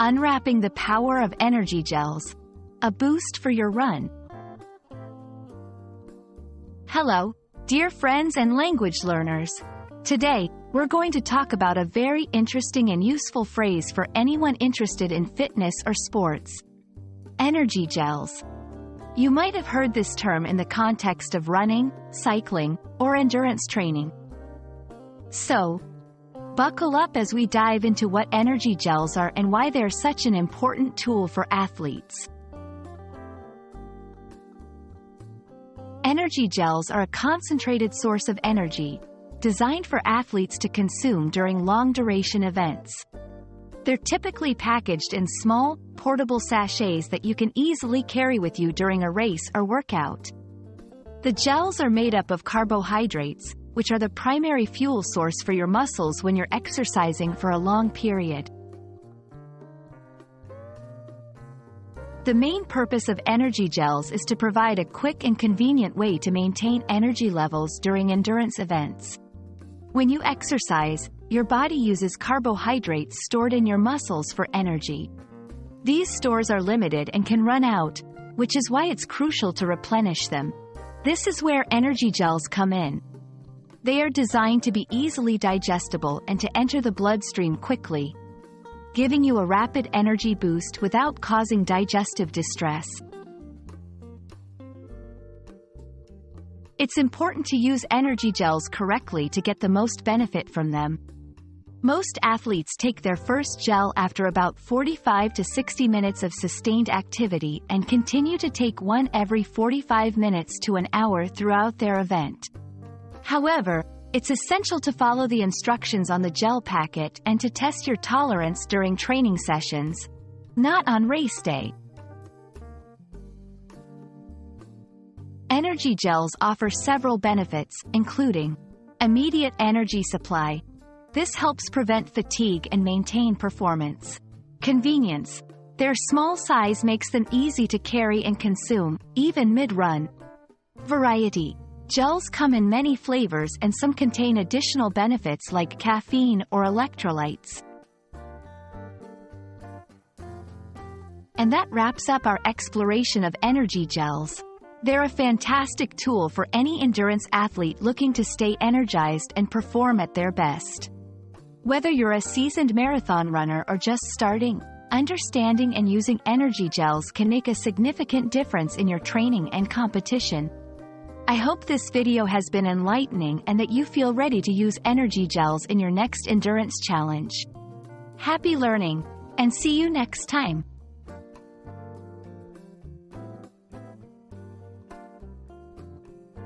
Unwrapping the power of energy gels. A boost for your run. Hello, dear friends and language learners. Today, we're going to talk about a very interesting and useful phrase for anyone interested in fitness or sports. Energy gels. You might have heard this term in the context of running, cycling, or endurance training. So, buckle up as we dive into what energy gels are and why they're such an important tool for athletes. Energy gels are a concentrated source of energy, designed for athletes to consume during long-duration events. They're typically packaged in small, portable sachets that you can easily carry with you during a race or workout. The gels are made up of carbohydrates, which are the primary fuel source for your muscles when you're exercising for a long period. The main purpose of energy gels is to provide a quick and convenient way to maintain energy levels during endurance events. When you exercise, your body uses carbohydrates stored in your muscles for energy. These stores are limited and can run out, which is why it's crucial to replenish them. This is where energy gels come in. They are designed to be easily digestible and to enter the bloodstream quickly, giving you a rapid energy boost without causing digestive distress. It's important to use energy gels correctly to get the most benefit from them. Most athletes take their first gel after about 45 to 60 minutes of sustained activity and continue to take one every 45 minutes to an hour throughout their event. However, it's essential to follow the instructions on the gel packet and to test your tolerance during training sessions, not on race day. Energy gels offer several benefits, including immediate energy supply. This helps prevent fatigue and maintain performance. Convenience. Their small size makes them easy to carry and consume, even mid-run. Variety. Gels come in many flavors and some contain additional benefits like caffeine or electrolytes. And that wraps up our exploration of energy gels. They're a fantastic tool for any endurance athlete looking to stay energized and perform at their best. Whether you're a seasoned marathon runner or just starting, understanding and using energy gels can make a significant difference in your training and competition. I hope this video has been enlightening and that you feel ready to use energy gels in your next endurance challenge. Happy learning, and see you next time!